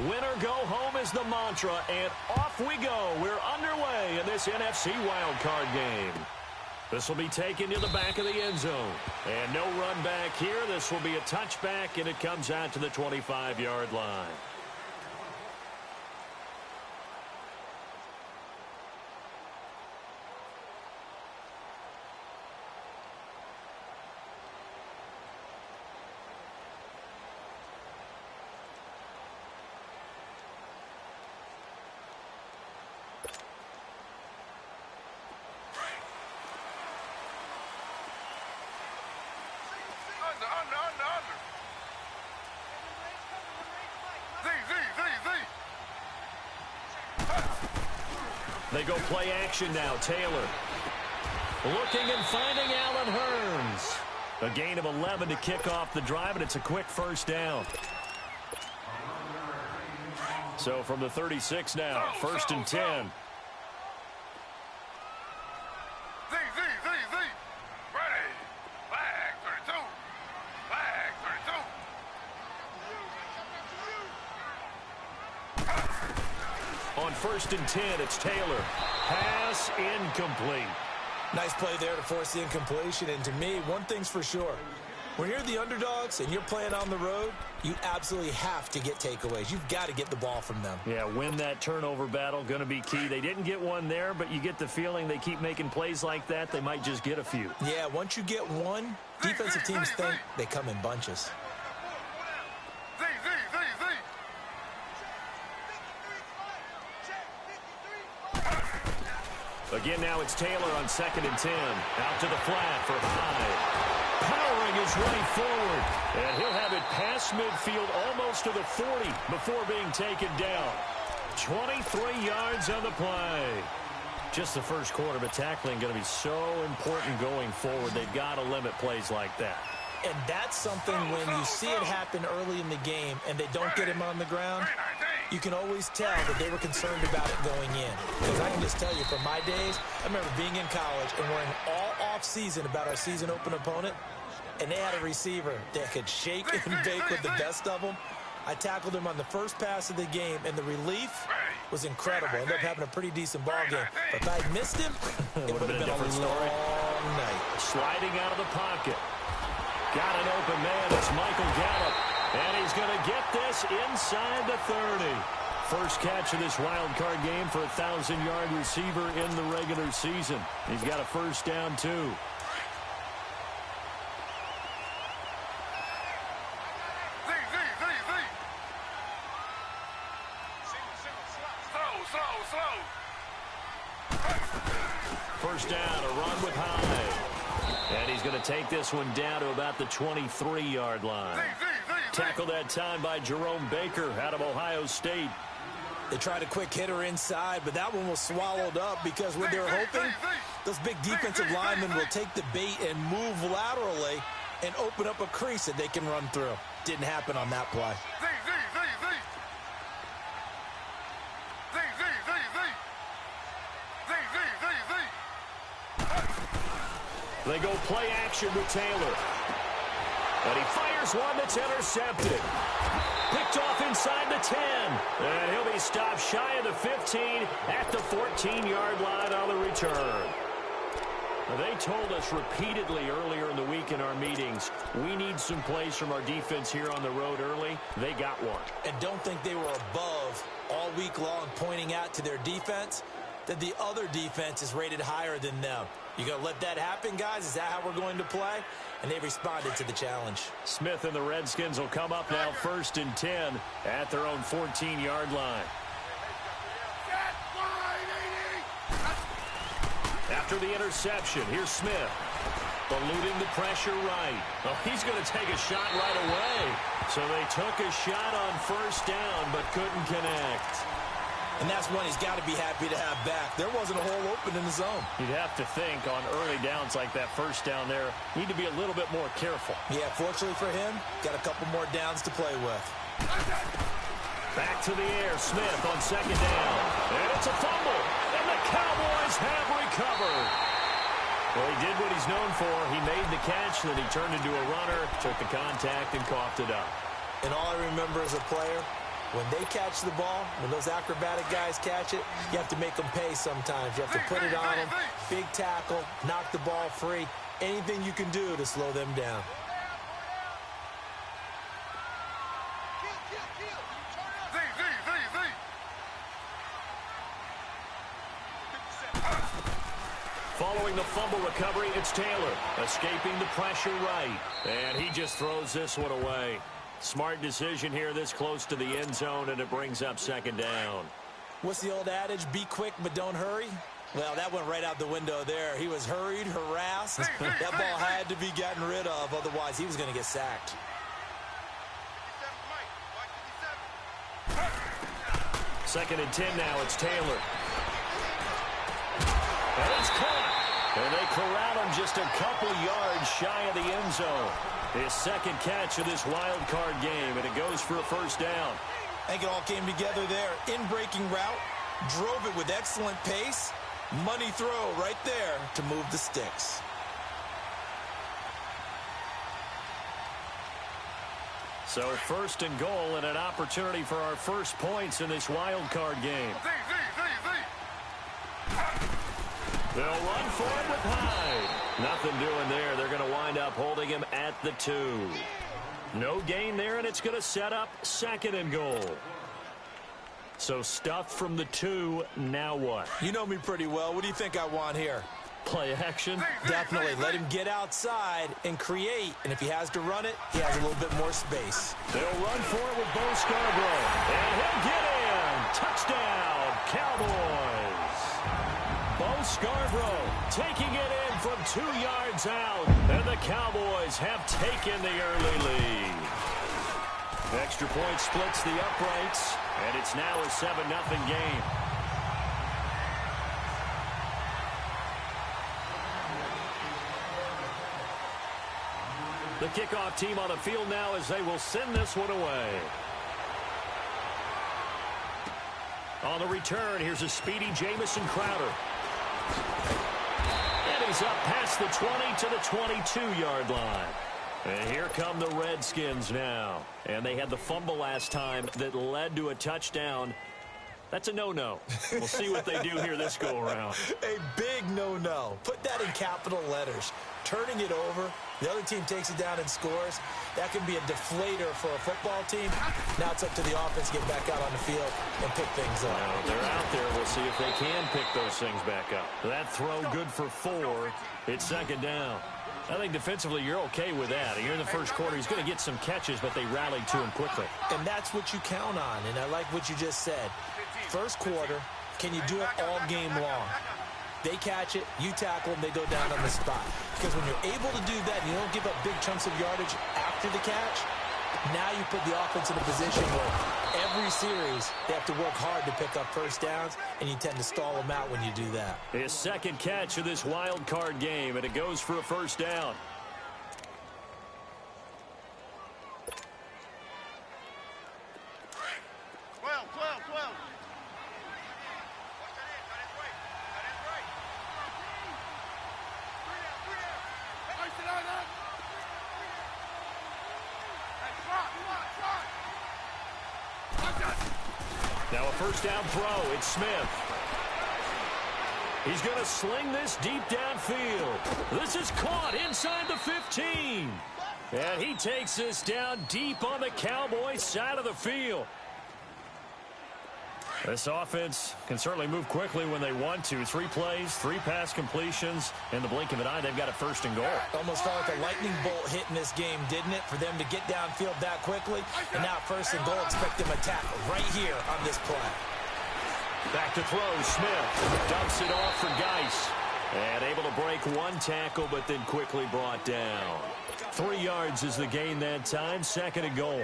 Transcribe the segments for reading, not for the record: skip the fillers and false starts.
Win or go home is the mantra, and off we go. We're underway in this NFC wildcard game. This will be taken to the back of the end zone. And no run back here. This will be a touchback, and it comes out to the 25-yard line. They go play action now. Taylor looking and finding Allen Hurns. A gain of 11 to kick off the drive, and it's a quick first down. So from the 36 now, first and 10. On first and 10, it's Taylor. Pass incomplete. Nice play there to force the incompletion. And to me, one thing's for sure. When you're the underdogs and you're playing on the road, you absolutely have to get takeaways. You've got to get the ball from them. Yeah, win that turnover battle, going to be key. They didn't get one there, but you get the feeling they keep making plays like that, they might just get a few. Yeah, once you get one, defensive teams think they come in bunches. Again, now it's Taylor on second and 10. Out to the flat for Hyde. Powering his way forward. And he'll have it past midfield almost to the 40 before being taken down. 23 yards on the play. Just the first quarter, but tackling going to be so important going forward. They've got to limit plays like that. And that's something when you see it happen early in the game and they don't get him on the ground, you can always tell that they were concerned about it going in. Because I can just tell you, from my days, I remember being in college and worrying all off-season about our season-open opponent, and they had a receiver that could shake and bake with the best of them. I tackled him on the first pass of the game, and the relief was incredible. Ended up having a pretty decent ball game. But if I had missed him, it would have been a long night. Sliding out of the pocket. Got an open man. It's Michael Gallup. And he's going to get this inside the 30. First catch of this wild card game for a 1,000-yard receiver in the regular season. He's got a first down, too. First down, a run with Hyde. And he's going to take this one down to about the 23-yard line. Tackled that time by Jerome Baker out of Ohio State. They tried a quick hitter inside, but that one was swallowed up because what they're hoping, those big defensive linemen will take the bait and move laterally and open up a crease that they can run through. Didn't happen on that play. They go play action with Taylor. And he fires one that's intercepted. Picked off inside the 10. And he'll be stopped shy of the 15 at the 14-yard line on the return. They told us repeatedly earlier in the week in our meetings, we need some plays from our defense here on the road early. They got one. And don't think they were above all week long pointing out to their defense that the other defense is rated higher than them. You going to let that happen, guys? Is that how we're going to play? And they responded to the challenge. Smith and the Redskins will come up now first and 10 at their own 14-yard line. After the interception, here's Smith. Eluding the pressure right. Well, he's going to take a shot right away. So they took a shot on first down but couldn't connect. And that's one he's got to be happy to have back. There wasn't a hole open in the zone. You'd have to think on early downs like that first down there, need to be a little bit more careful. Yeah, fortunately for him, got a couple more downs to play with. Back to the air, Smith on second down. And it's a fumble, and the Cowboys have recovered. Well, he did what he's known for. He made the catch, then he turned into a runner, took the contact, and coughed it up. And all I remember as a player, When they catch the ball, when those acrobatic guys catch it, you have to make them pay sometimes. You have to put it on them, big tackle, knock the ball free, anything you can do to slow them down. Following the fumble recovery, it's Taylor, escaping the pressure right. And he just throws this one away. Smart decision here this close to the end zone, and it brings up second down. What's the old adage, be quick but don't hurry? Well, that went right out the window there. He was hurried, harassed. That ball had to be gotten rid of, otherwise he was going to get sacked. Second and 10 now, it's Taylor. And it's caught. And they corral him just a couple yards shy of the end zone. His second catch of this wild card game, and it goes for a first down. I think it all came together there. In-breaking route, drove it with excellent pace. Money throw right there to move the sticks. So first and goal and an opportunity for our first points in this wild card game. They'll run for it with Hyde. Nothing doing there. They're going to wind up holding him at the 2. No gain there, and it's going to set up second and goal. So stuff from the 2. Now what? You know me pretty well. What do you think I want here? Play action? Definitely. Let him get outside and create. And if he has to run it, he has a little bit more space. They'll run for it with Bo Scarborough. And he'll get in. Touchdown, Cowboys. Bo Scarborough taking it in from 2 yards out. And the Cowboys have taken the early lead. Extra point splits the uprights. And it's now a 7-0 game. The kickoff team on the field now as they will send this one away. On the return, here's a speedy Jamison Crowder. And he's up past the 20 to the 22-yard line. And here come the Redskins now. And they had the fumble last time that led to a touchdown. That's a no-no. We'll see what they do here this go-around. A big no-no. Put that in capital letters. Turning it over, the other team takes it down and scores. That can be a deflator for a football team. Now it's up to the offense to get back out on the field and pick things up. Well, they're out there. We'll see if they can pick those things back up. That throw good for 4. It's second down. I think defensively you're okay with that. You're in the first quarter. He's going to get some catches, but they rallied to him quickly. And that's what you count on, and I like what you just said. First quarter, can you do it all game long? They catch it, you tackle them, they go down on the spot. Because when you're able to do that and you don't give up big chunks of yardage after the catch, now you put the offense in a position where every series they have to work hard to pick up first downs, and you tend to stall them out when you do that. His second catch of this wild card game, and it goes for a first down. Now a first down throw. It's Smith. He's going to sling this deep downfield. This is caught inside the 15. And he takes this down deep on the Cowboys side of the field. This offense can certainly move quickly when they want to. 3 plays, 3 pass completions. In the blink of an eye, they've got a first and goal. Almost felt like a lightning bolt hit in this game, didn't it? For them to get downfield that quickly. And now first and goal, expect them to tackle right here on this play. Back to throw, Smith dumps it off for Geis. And able to break 1 tackle, but then quickly brought down. 3 yards is the gain that time, second and goal.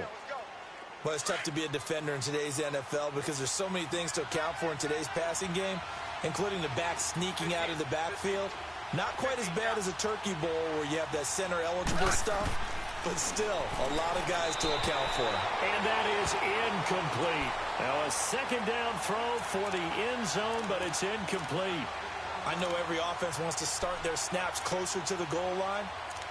Well, it's tough to be a defender in today's NFL because there's so many things to account for in today's passing game, including the back sneaking out of the backfield. Not quite as bad as a turkey bowl where you have that center-eligible stuff, but still a lot of guys to account for. And that is incomplete. Now a second down throw for the end zone, but it's incomplete. I know every offense wants to start their snaps closer to the goal line,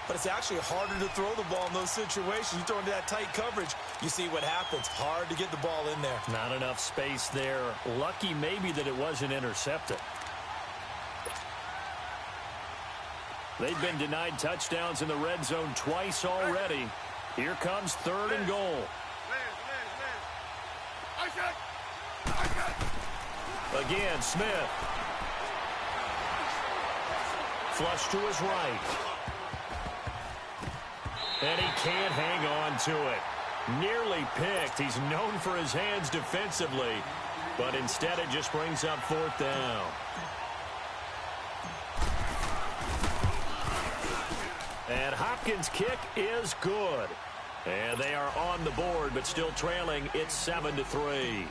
but it's actually harder to throw the ball in those situations. You throw into that tight coverage, you see what happens. Hard to get the ball in there. Not enough space there. Lucky maybe that it wasn't intercepted. They've been denied touchdowns in the red zone twice already. Here comes 3rd and goal. Again, Smith. Flush to his right. And he can't hang on to it. Nearly picked. He's known for his hands defensively, but instead it just brings up 4th down. And Hopkins' kick is good. And they are on the board, but still trailing. It's 7-3.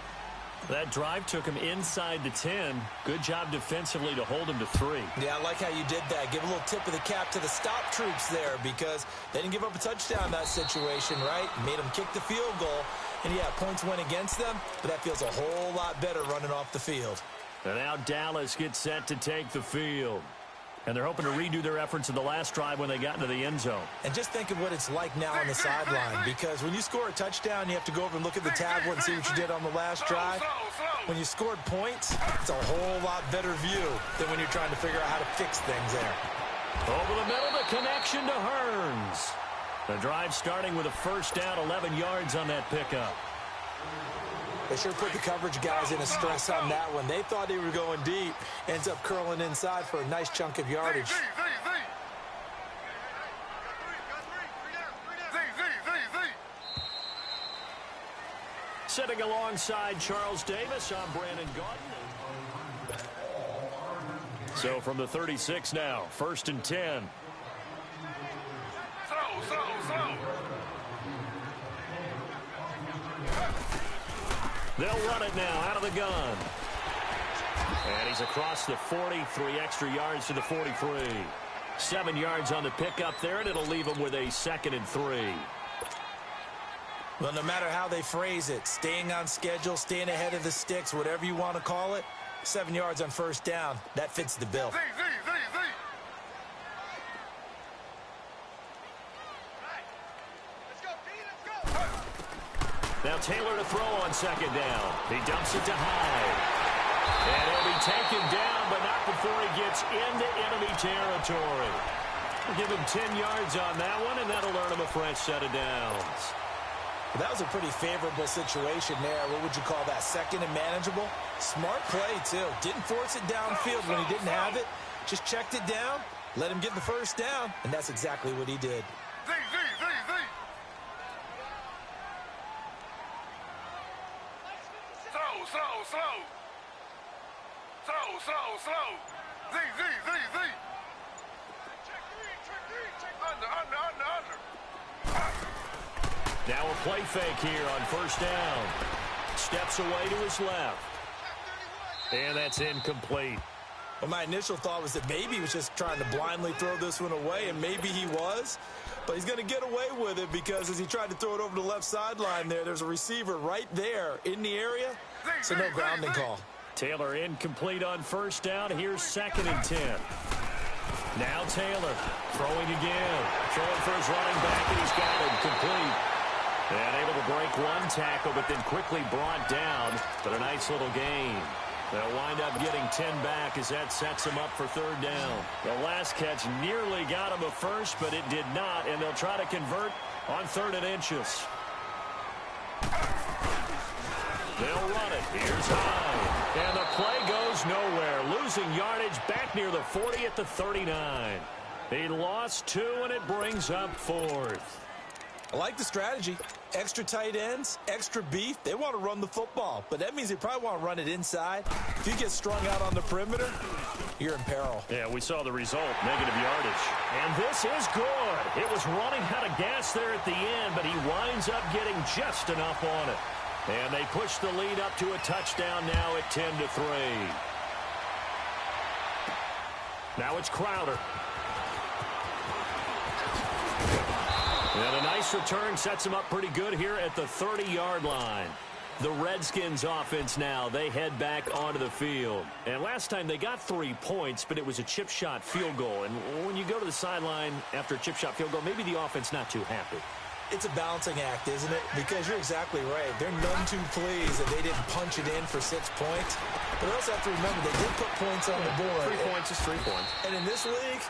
That drive took him inside the 10. Good job defensively to hold him to 3. Yeah, I like how you did that. Give a little tip of the cap to the stop troops there because they didn't give up a touchdown in that situation, right? Made them kick the field goal. And, yeah, points went against them, but that feels a whole lot better running off the field. And now Dallas gets set to take the field. And they're hoping to redo their efforts in the last drive when they got into the end zone. And just think of what it's like now on the sideline, because when you score a touchdown, you have to go over and look at the tablet and see what you did on the last drive. When you scored points, it's a whole lot better view than when you're trying to figure out how to fix things there. Over the middle, the connection to Hearns. The drive starting with a 1st down, 11 yards on that pickup. They sure put the coverage guys in a stress on that one. They thought they were going deep. Ends up curling inside for a nice chunk of yardage. Sitting alongside Charles Davis, I'm Brandon Gaudin. So from the 36 now, 1st and 10. They'll run it now out of the gun. And he's across the 40, 3 extra yards to the 43. 7 yards on the pickup there, and it'll leave him with a 2nd and 3. Well, no matter how they phrase it, staying on schedule, staying ahead of the sticks, whatever you want to call it, 7 yards on 1st down, that fits the bill. Now Taylor to throw on 2nd down. He dumps it to Hyde. And he'll be taken down, but not before he gets into enemy territory. We'll give him 10 yards on that one, and that'll earn him a fresh set of downs. Well, that was a pretty favorable situation there. What would you call that? 2nd and manageable? Smart play, too. Didn't force it downfield when he didn't have it. Just checked it down, let him get the 1st down, and that's exactly what he did. Now a play fake here on 1st down. Steps away to his left. And that's incomplete. Well, my initial thought was that maybe he was just trying to blindly throw this one away, and maybe he was. But he's going to get away with it because as he tried to throw it over the left sideline there's a receiver right there in the area, so no grounding call. Taylor incomplete on 1st down. Here's 2nd and 10. Now Taylor throwing again. Throwing for his running back, and he's got him complete. And able to break one tackle, but then quickly brought down. But a nice little gain. They'll wind up getting 10 back as that sets them up for 3rd down. The last catch nearly got him a first, but it did not, and they'll try to convert on 3rd and inches. They'll run it. Here's Hyde. And the play goes nowhere. Losing yardage back near the 40 at the 39. He lost 2, and it brings up 4th. I like the strategy. Extra tight ends, extra beef. They want to run the football, but that means they probably want to run it inside. If you get strung out on the perimeter, you're in peril. Yeah, we saw the result, negative yardage. And this is good. It was running out of gas there at the end, but he winds up getting just enough on it. And they push the lead up to a touchdown now at 10-3. Now it's Crowder. And a nice return sets him up pretty good here at the 30-yard line. The Redskins offense now, they head back onto the field. And last time they got 3 points, but it was a chip shot field goal. And when you go to the sideline after a chip shot field goal, maybe the offense not too happy. It's a balancing act, isn't it? Because you're exactly right. They're none too pleased that they didn't punch it in for 6 points. But also have to remember, they did put points on the board. 3 points is 3 points. And in this league,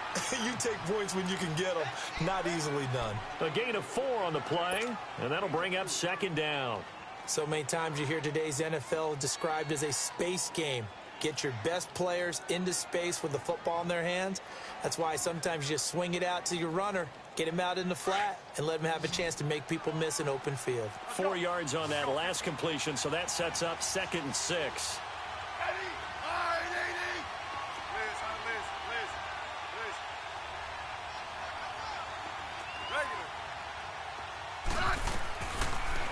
you take points when you can get them. Not easily done. A gain of 4 on the play, and that'll bring up second down. So many times you hear today's NFL described as a space game. Get your best players into space with the football in their hands. That's why sometimes you just swing it out to your runner, get him out in the flat, and let him have a chance to make people miss an open field. 4 yards on that last completion, so that sets up 2nd and 6.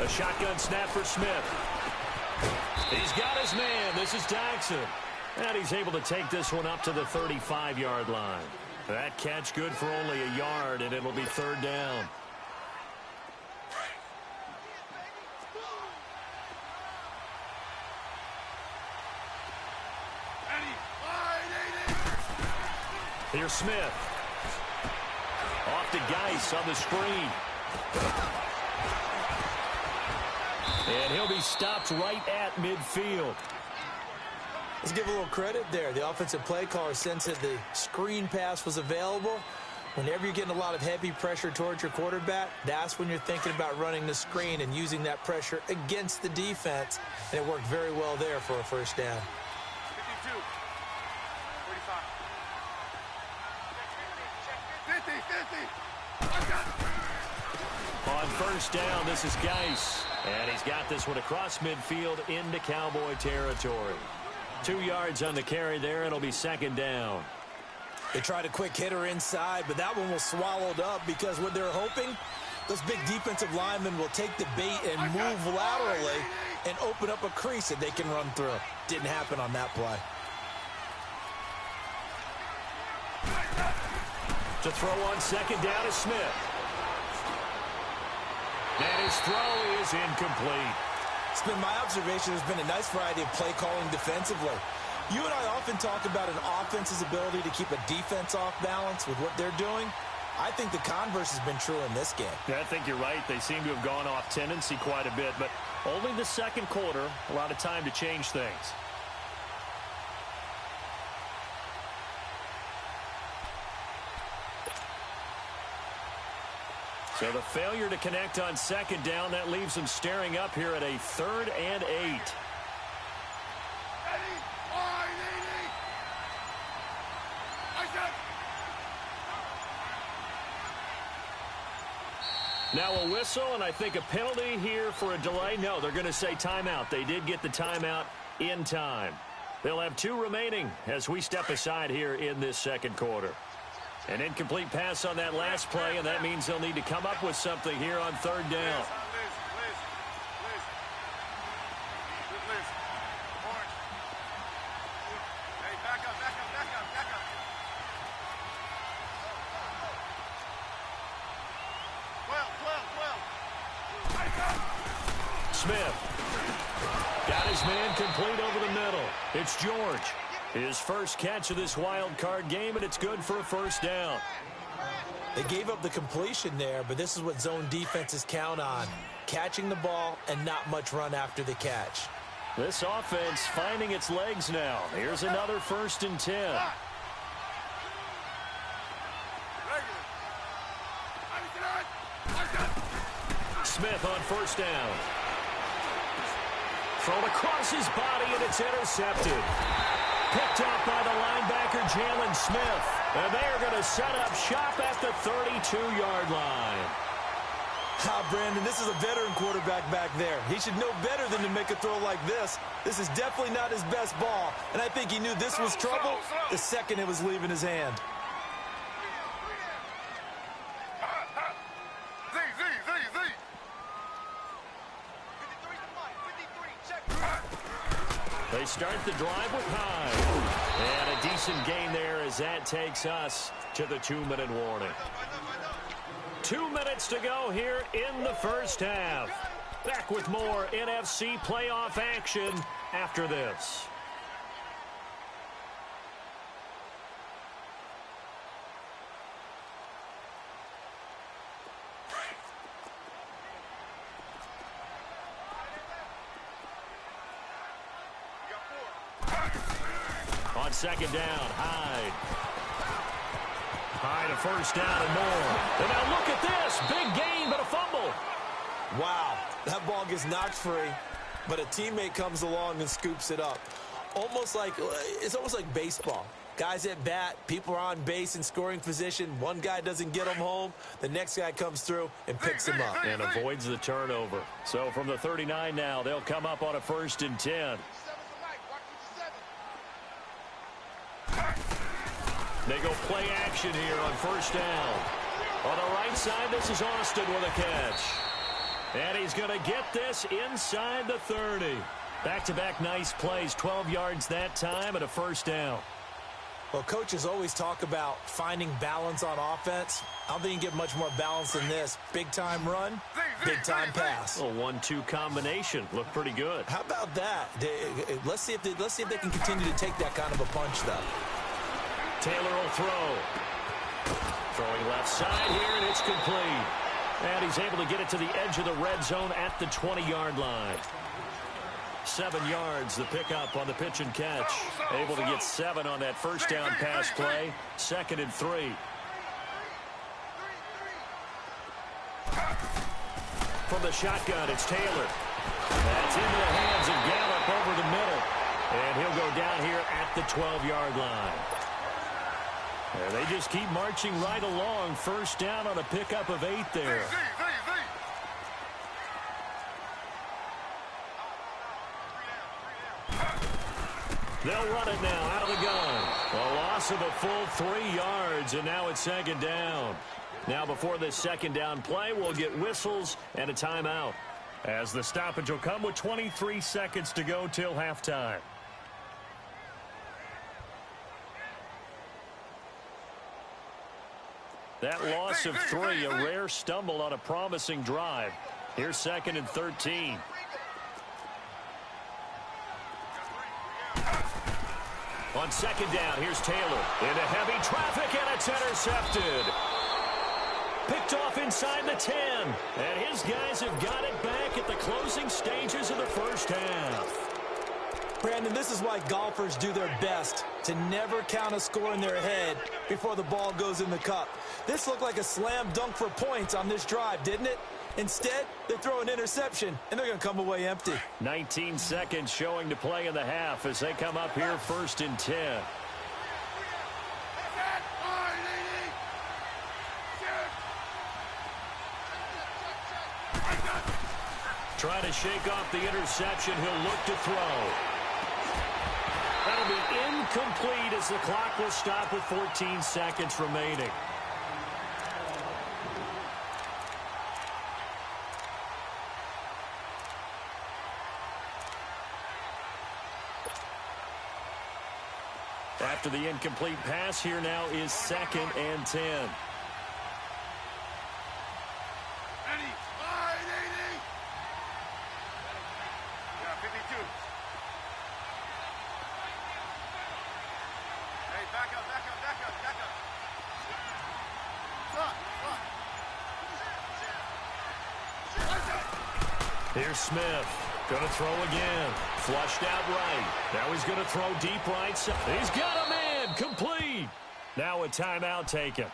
A shotgun snap for Smith. He's got his man. This is Daxon. And he's able to take this one up to the 35-yard line. That catch good for only a yard, and it'll be 3rd down. Here's Smith. Off to Geis on the screen. And he'll be stopped right at midfield. Let's give a little credit there. The offensive play caller sensed that the screen pass was available. Whenever you're getting a lot of heavy pressure towards your quarterback, that's when you're thinking about running the screen and using that pressure against the defense. And it worked very well there for a 1st down. 52, 45. 50. On 1st down, this is Geis. And he's got this one across midfield into Cowboy territory. 2 yards on the carry there. It'll be 2nd down. They tried a quick hitter inside, but that one was swallowed up because what they're hoping, those big defensive linemen will take the bait and move laterally and open up a crease that they can run through. Didn't happen on that play. To throw on 2nd down is Smith. And his throw is incomplete. It's been my observation there's been a nice variety of play calling defensively. You and I often talk about an offense's ability to keep a defense off balance with what they're doing. I think the converse has been true in this game. Yeah, I think you're right. They seem to have gone off tendency quite a bit, but only the 2nd quarter, a lot of time to change things. So the failure to connect on 2nd down, that leaves them staring up here at a 3rd and 8. Now a whistle, and I think a penalty here for a delay. No, they're going to say timeout. They did get the timeout in time. They'll have 2 remaining as we step aside here in this 2nd quarter. An incomplete pass on that last play, and that means they'll need to come up with something here on 3rd down. Smith got his man complete over the middle. It's George. His first catch of this wild card game, and it's good for a 1st down. They gave up the completion there, but this is what zone defenses count on. Catching the ball and not much run after the catch. This offense finding its legs now. Here's another 1st and 10. Smith on 1st down. Thrown across his body, and it's intercepted. Picked up by the linebacker, Jalen Smith. And they are going to set up shop at the 32-yard line. Brandon, this is a veteran quarterback back there. He should know better than to make a throw like this. This is definitely not his best ball. And I think he knew this was trouble the second it was leaving his hand. They start the drive with Hyde. And a decent gain there as that takes us to the 2-minute warning. 2 minutes to go here in the 1st half. Back with more NFC playoff action after this. On second down, Hyde. Hyde a first down and more. And now look at this. Big gain, but a fumble. Wow, that ball gets knocked free, but a teammate comes along and scoops it up. It's almost like baseball. Guys at bat, people are on base in scoring position. One guy doesn't get them home. The next guy comes through and picks him up. And avoids the turnover. So from the 39 now, they'll come up on a 1st and 10. They go play action here on 1st down. On the right side, this is Austin with a catch. And he's going to get this inside the 30. Back-to-back nice plays, 12 yards that time and a 1st down. Well, coaches always talk about finding balance on offense. I don't think you can get much more balance than this. Big-time run, big-time pass. A 1-2 combination. Looked pretty good. How about that? Let's see if they can continue to take that kind of a punch, though. Taylor will throw. Throwing left side here, and it's complete. And he's able to get it to the edge of the red zone at the 20-yard line. 7 yards, the pickup on the pitch and catch. Able to get 7 on that 1st down pass play. 2nd and 3. From the shotgun, it's Taylor. That's into the hands of Gallup over the middle. And he'll go down here at the 12-yard line. And they just keep marching right along. 1st down on a pickup of 8 there. They'll run it now out of the gun. A loss of a full 3 yards, and now it's 2nd down. Now before this 2nd down play, we'll get whistles and a timeout, as the stoppage will come with 23 seconds to go till halftime. That loss of 3, a rare stumble on a promising drive. Here's 2nd and 13. On 2nd down, here's Taylor. Into heavy traffic, and it's intercepted. Picked off inside the 10. And his guys have got it back at the closing stages of the 1st half. Brandon, this is why golfers do their best to never count a score in their head before the ball goes in the cup. This looked like a slam dunk for points on this drive, didn't it? Instead, they throw an interception, and they're going to come away empty. 19 seconds showing to play in the half as they come up here 1st and 10. Trying to shake off the interception. He'll look to throw. That'll be incomplete as the clock will stop with 14 seconds remaining. After the incomplete pass, here now is 2nd and 10. Here's Smith. Going to throw again. Flushed out right. Now he's going to throw deep right side. He's got a man. Complete. Now a timeout taken.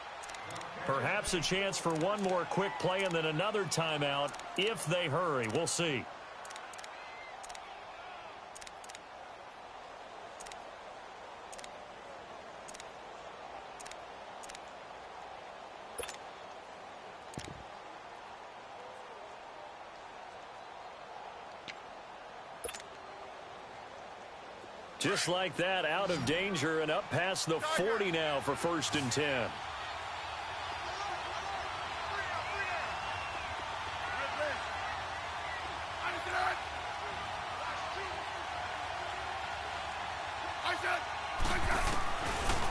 Perhaps a chance for one more quick play and then another timeout if they hurry. We'll see. Just like that, out of danger and up past the 40 now for 1st and 10.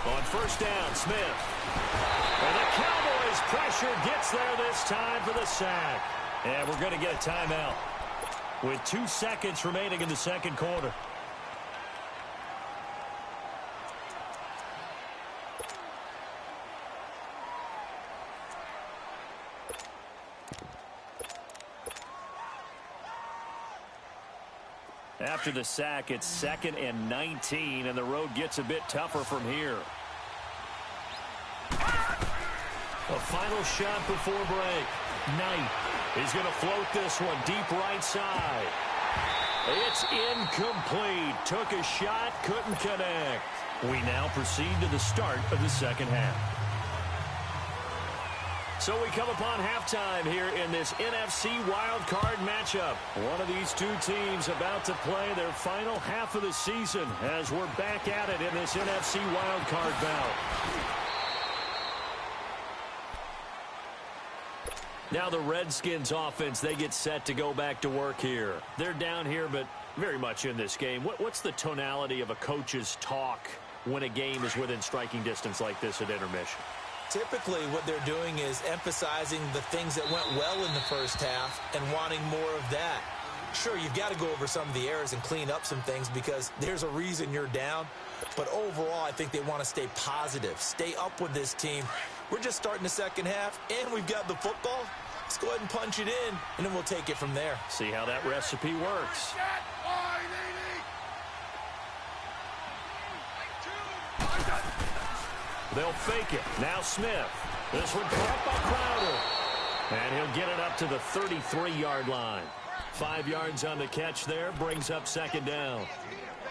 On 1st down, Smith. And the Cowboys' pressure gets there this time for the sack. And we're going to get a timeout. with 2 seconds remaining in the second quarter. After the sack, it's 2nd and 19, and the road gets a bit tougher from here. A final shot before break. Knight is going to float this one deep right side. It's incomplete. Took a shot, couldn't connect. We now proceed to the start of the second half. So we come upon halftime here in this NFC wildcard matchup. One of these two teams about to play their final half of the season as we're back at it in this NFC wildcard bout. Now the Redskins offense, they get set to go back to work here. They're down here, but very much in this game. What's the tonality of a coach's talk when a game is within striking distance like this at intermission? Typically, what they're doing is emphasizing the things that went well in the first half and wanting more of that. Sure, you've got to go over some of the errors and clean up some things because there's a reason you're down. But overall, I think they want to stay positive, stay up with this team. We're just starting the second half, and we've got the football. Let's go ahead and punch it in, and then we'll take it from there. See how that recipe works. They'll fake it. Now Smith. This one caught by Crowder. And he'll get it up to the 33-yard line. 5 yards on the catch there. Brings up second down.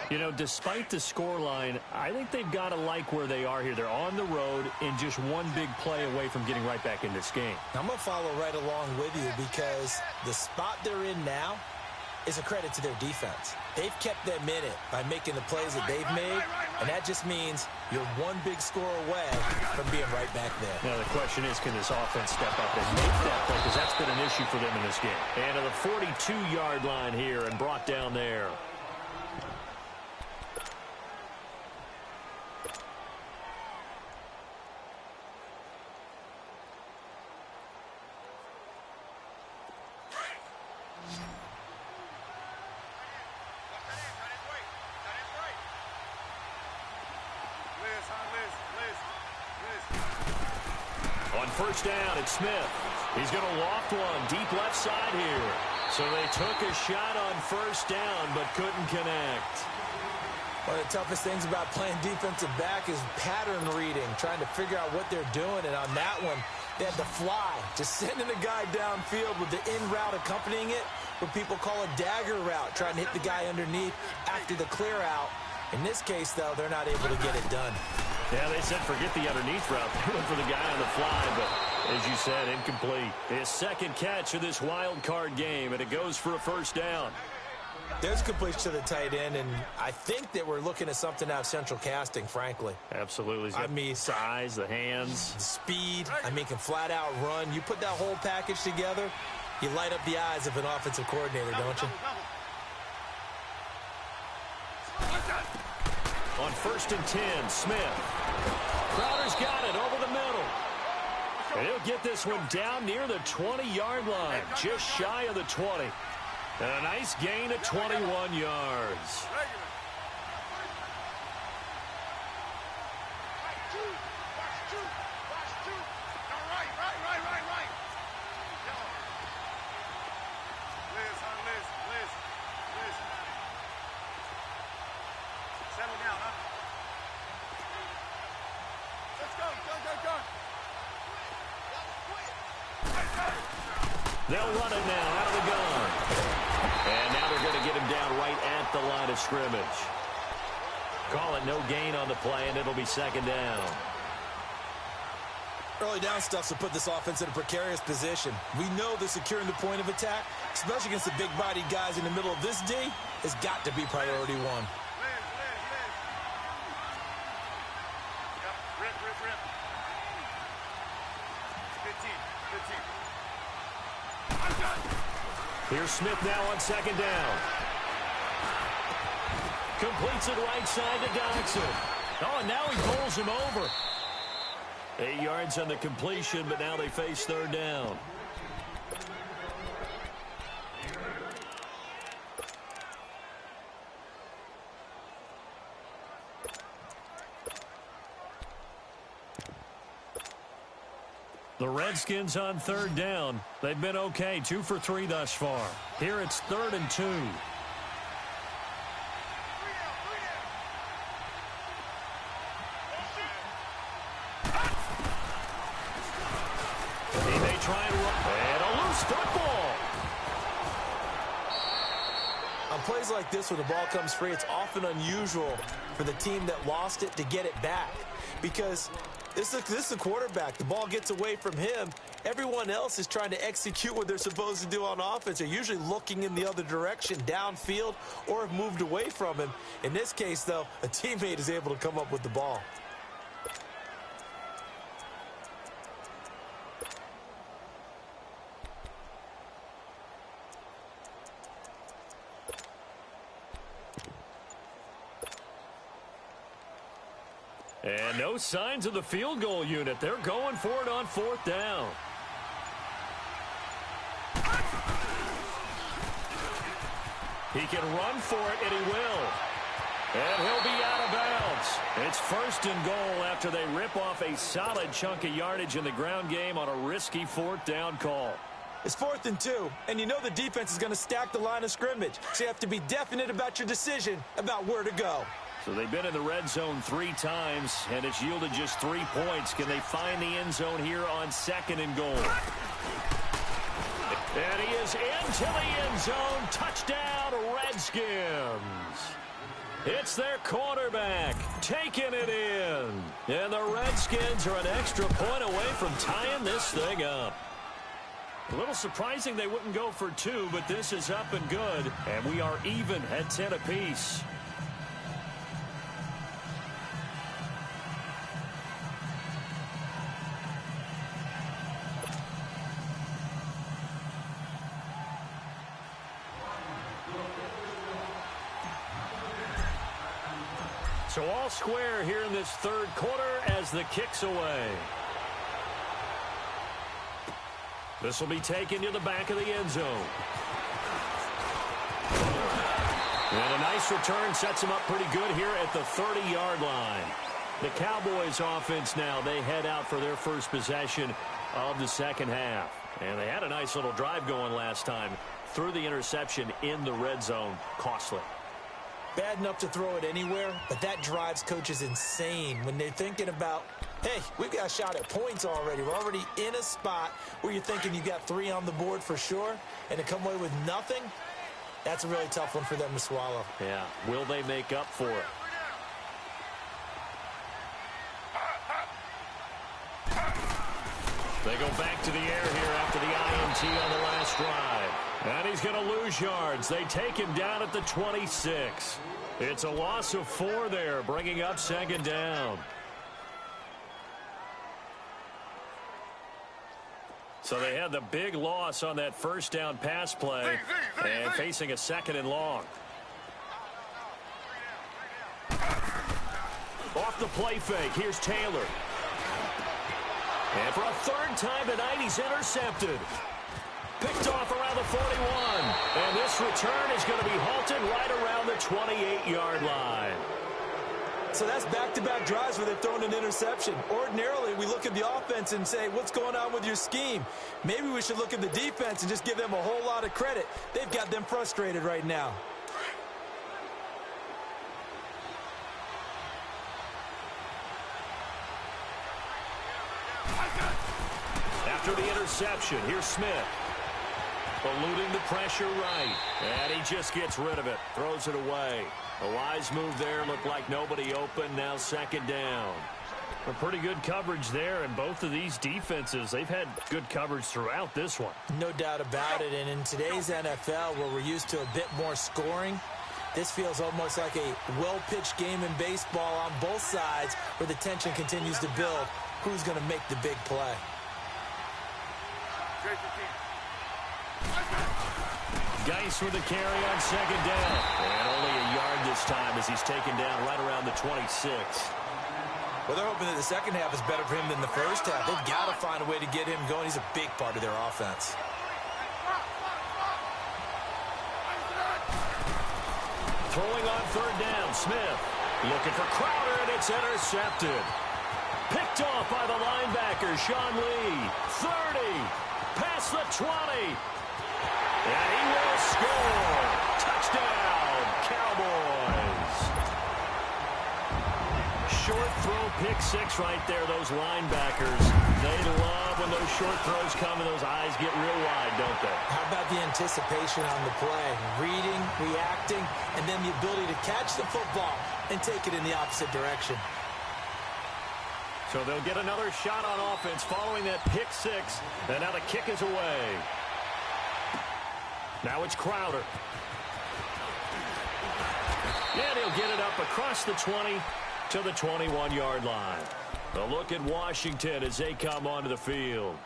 You know, despite the scoreline, I think they've got to like where they are here. They're on the road and just one big play away from getting right back in this game. I'm going to follow right along with you because the spot they're in now is a credit to their defense. They've kept them in it by making the plays that they've made, and that just means you're one big score away from being right back there. Now, the question is, can this offense step up and make that play? Because that's been an issue for them in this game. And to the 42-yard line here and brought down there. First down, it's Smith. He's going to loft one deep left side here. So they took a shot on first down, but couldn't connect. One of the toughest things about playing defensive back is pattern reading, trying to figure out what they're doing. And on that one, they had to fly, just sending the guy downfield with the in route accompanying it, what people call a dagger route, trying to hit the guy underneath after the clear out. In this case, though, they're not able to get it done. Yeah, they said forget the underneath route. They went for the guy on the fly, but as you said, incomplete. His second catch of this wild card game, and it goes for a first down. There's a completion to the tight end, and I think that we're looking at something out of central casting, frankly. Absolutely. I mean, size, the hands. Speed. I mean, can flat out run. You put that whole package together, you light up the eyes of an offensive coordinator, don't you? On 1st and 10, Smith. Crowder's got it over the middle. And he'll get this one down near the 20-yard line, just shy of the 20. And a nice gain of 21 yards. They'll run it now out of the gun. And now they're going to get him down right at the line of scrimmage. Call it no gain on the play, and it'll be second down. Early down stuff to put this offense in a precarious position. We know they're securing the point of attack, especially against the big-bodied guys in the middle of this D, has got to be priority one. Here's Smith now on second down. Completes it right side to Dodson. Oh, and now he pulls him over. 8 yards on the completion, but now they face third down. The Redskins on third down. They've been okay, 2 for 3 thus far. Here it's 3rd and 2. He may try and run. And a loose football. On plays like this where the ball comes free, it's often unusual for the team that lost it to get it back. Because this is the quarterback. The ball gets away from him. Everyone else is trying to execute what they're supposed to do on offense. They're usually looking in the other direction, downfield, or have moved away from him. In this case, though, a teammate is able to come up with the ball. And no signs of the field goal unit. They're going for it on 4th down. He can run for it, and he will. And he'll be out of bounds. It's 1st and goal after they rip off a solid chunk of yardage in the ground game on a risky 4th down call. It's 4th and 2, and you know the defense is going to stack the line of scrimmage. So you have to be definite about your decision about where to go. So they've been in the red zone 3 times, and it's yielded just 3 points. Can they find the end zone here on 2nd and goal? And he is into the end zone. Touchdown, Redskins. It's their quarterback taking it in. And the Redskins are an extra point away from tying this thing up. A little surprising they wouldn't go for 2, but this is up and good. And we are even at 10 apiece. So all square here in this 3rd quarter as the kick's away. This will be taken to the back of the end zone. And a nice return sets him up pretty good here at the 30-yard line. The Cowboys offense now, they head out for their first possession of the 2nd half. And they had a nice little drive going last time. Threw the interception in the red zone. Costly. Bad enough to throw it anywhere, but that drives coaches insane when they're thinking about, hey, we've got a shot at points already. We're already in a spot where you're thinking you got 3 on the board for sure, and to come away with nothing, that's a really tough one for them to swallow. Yeah, will they make up for it? They go back to the air here after the INT on the last drive. And he's going to lose yards. They take him down at the 26. It's a loss of 4 there, bringing up 2nd down. So they had the big loss on that 1st down pass play and facing a 2nd and long. Off the play fake, here's Taylor. And for a 3rd time tonight, he's intercepted. Picked off around the 41. And this return is going to be halted right around the 28-yard line. So that's back-to-back drives where they've thrown an interception. Ordinarily, we look at the offense and say, what's going on with your scheme? Maybe we should look at the defense and just give them a whole lot of credit. They've got them frustrated right now. After the interception, here's Smith. Eluding the pressure right. And he just gets rid of it. Throws it away. A wise move there. Looked like nobody open. Now 2nd down. A pretty good coverage there. And both of these defenses, they've had good coverage throughout this one. No doubt about it. And in today's NFL, where we're used to a bit more scoring, this feels almost like a well-pitched game in baseball on both sides where the tension continues to build. Who's going to make the big play? Geis with the carry on 2nd down. And only a yard this time as he's taken down right around the 26. Well, they're hoping that the 2nd half is better for him than the 1st half. They've got to find a way to get him going. He's a big part of their offense. Throwing on 3rd down, Smith. Looking for Crowder, and it's intercepted. Picked off by the linebacker. linebacker, Sean Lee. 30. Past the 20. And he will score. Touchdown, Cowboys. Short throw, pick six right there, those linebackers. They love when those short throws come and those eyes get real wide, don't they? How about the anticipation on the play? Reading, reacting, and then the ability to catch the football and take it in the opposite direction. So they'll get another shot on offense following that pick six. And now the kick is away. Now it's Crowder. And he'll get it up across the 20 to the 21-yard line. A look at Washington as they come onto the field.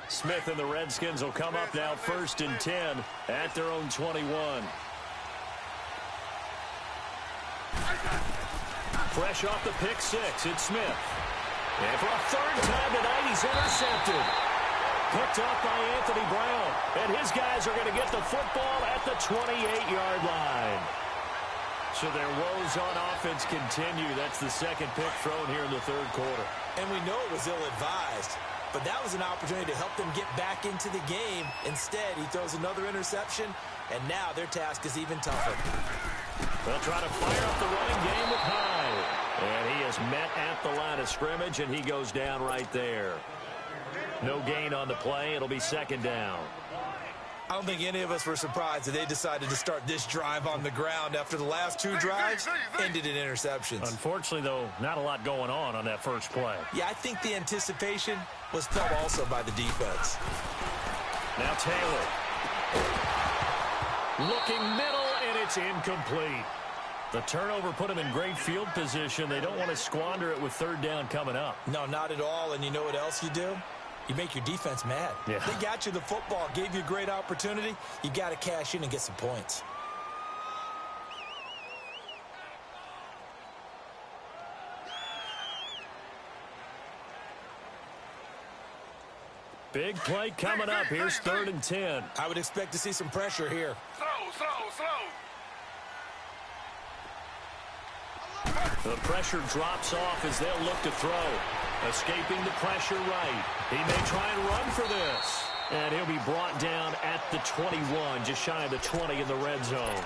Smith and the Redskins will come up now 1st and 10 at their own 21. Fresh off the pick six, it's Smith. And for a third time tonight, he's intercepted. Picked up by Anthony Brown. And his guys are going to get the football at the 28-yard line. So their woes on offense continue. That's the second pick thrown here in the third quarter. And we know it was ill-advised. But that was an opportunity to help them get back into the game. Instead, he throws another interception, and now their task is even tougher. They'll try to fire up the running game with Hyde. And he is met at the line of scrimmage, and he goes down right there. No gain on the play. It'll be second down. I don't think any of us were surprised that they decided to start this drive on the ground after the last two drives ended in interceptions. Unfortunately, though, not a lot going on that first play. Yeah, I think the anticipation was felt also by the defense. Now Taylor. Looking middle, and it's incomplete. The turnover put him in great field position. They don't want to squander it with third down coming up. No, not at all. And you know what else you do? You make your defense mad. Yeah. They got you the football, gave you a great opportunity. You got to cash in and get some points. Big play coming up. Here's 3rd and 10. I would expect to see some pressure here. The pressure drops off as they'll look to throw. Escaping the pressure right. He may try and run for this. And he'll be brought down at the 21, just shy of the 20 in the red zone.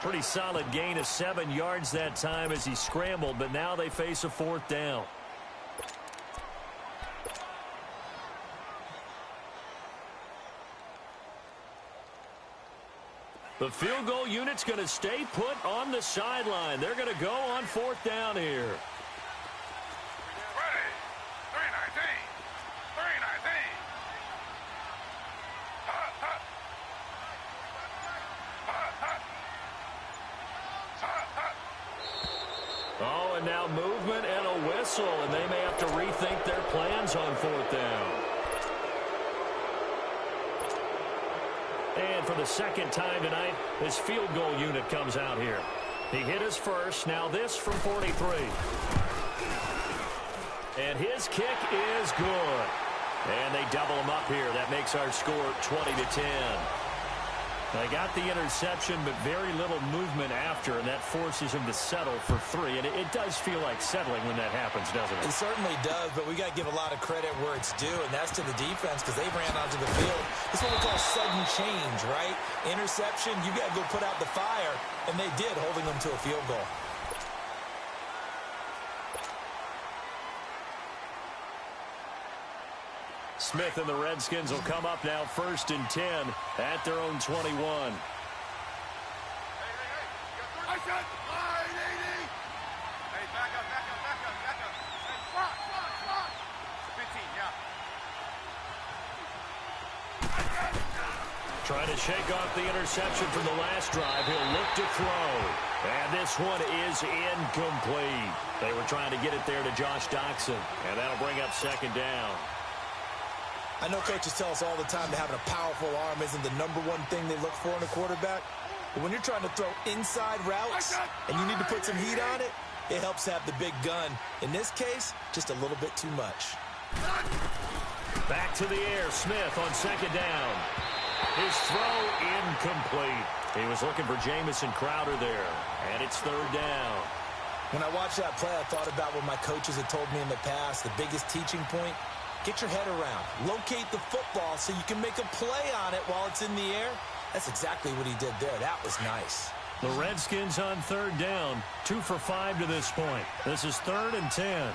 Pretty solid gain of 7 yards that time as he scrambled, but now they face a 4th down. The field goal unit's going to stay put on the sideline. They're going to go on 4th down here. Oh, and now movement and a whistle, and they may have to rethink their plans on 4th down. And for the second time tonight, his field goal unit comes out here. He hit his first, now this from 43. And his kick is good. And they double him up here. That makes our score 20-10. They got the interception, but very little movement after, and that forces him to settle for 3. And it does feel like settling when that happens, doesn't it? It certainly does, but we got to give a lot of credit where it's due, and that's to the defense because they ran onto the field. It's what we call sudden change, right? Interception, you got to go put out the fire, and they did, holding them to a field goal. Smith and the Redskins will come up now 1st and 10 at their own 21. Trying to shake off the interception from the last drive. He'll look to throw. And this one is incomplete. They were trying to get it there to Josh Doxson. And that'll bring up 2nd down. I know coaches tell us all the time that having a powerful arm isn't the #1 thing they look for in a quarterback. But when you're trying to throw inside routes and you need to put some heat on it, it helps have the big gun. In this case, just a little bit too much. Back to the air. Smith on 2nd down. His throw incomplete. He was looking for Jamison Crowder there. And it's 3rd down. When I watched that play, I thought about what my coaches had told me in the past. The biggest teaching point, get your head around. Locate the football so you can make a play on it while it's in the air. That's exactly what he did there. That was nice. The Redskins on third down, 2 for 5 to this point. This is 3rd and 10.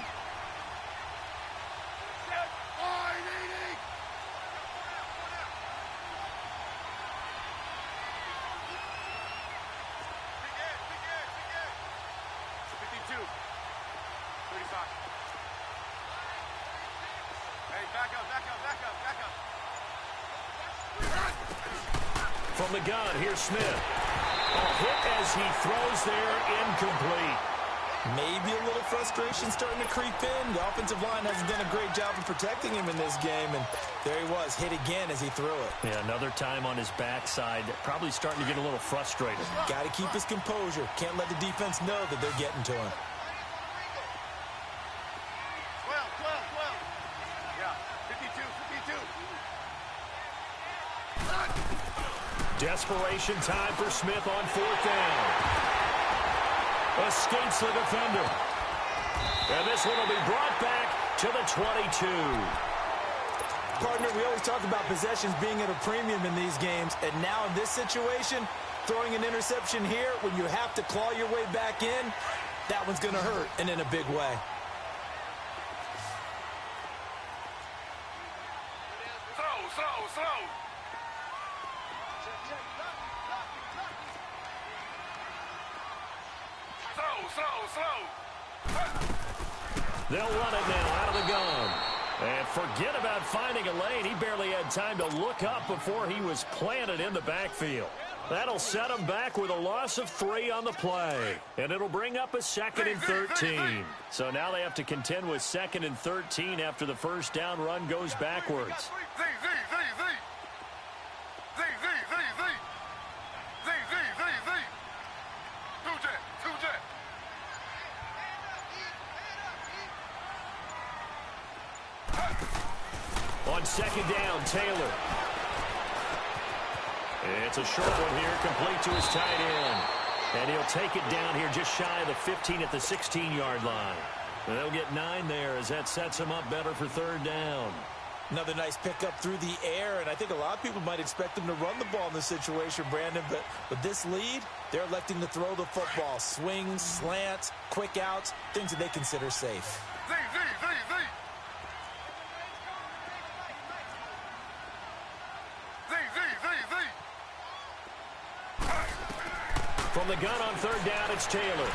From the gun, here's Smith. A hit as he throws there, incomplete. Maybe a little frustration starting to creep in. The offensive line hasn't done a great job of protecting him in this game, and there he was, hit again as he threw it. Yeah, another time on his backside, probably starting to get a little frustrated. Got to keep his composure. Can't let the defense know that they're getting to him. 12. Yeah, 52. Desperation time for Smith on 4th down. Escapes the defender. And this one will be brought back to the 22. Partner, we always talk about possessions being at a premium in these games, and now in this situation, throwing an interception here when you have to claw your way back in, that one's going to hurt, and in a big way. Slow. They'll run it now out of the gun. And forget about finding a lane. He barely had time to look up before he was planted in the backfield. That'll set him back with a loss of 3 on the play. And it'll bring up a 2nd and 13. So now they have to contend with 2nd and 13 after the first down run goes backwards. On 2nd down, Taylor. It's a short one here, complete to his tight end. And he'll take it down here just shy of the 15 at the 16-yard line. And they'll get 9 there as that sets him up better for 3rd down. Another nice pickup through the air, and I think a lot of people might expect them to run the ball in this situation, Brandon, but with this lead, they're electing to throw the football. Swings, slants, quick outs, things that they consider safe. From the gun on 3rd down, it's Taylor.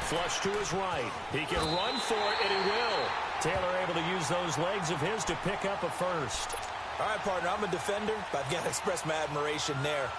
Flush to his right. He can run for it, and he will. Taylor able to use those legs of his to pick up a first. All right, partner, I'm a defender, but I've got to express my admiration there.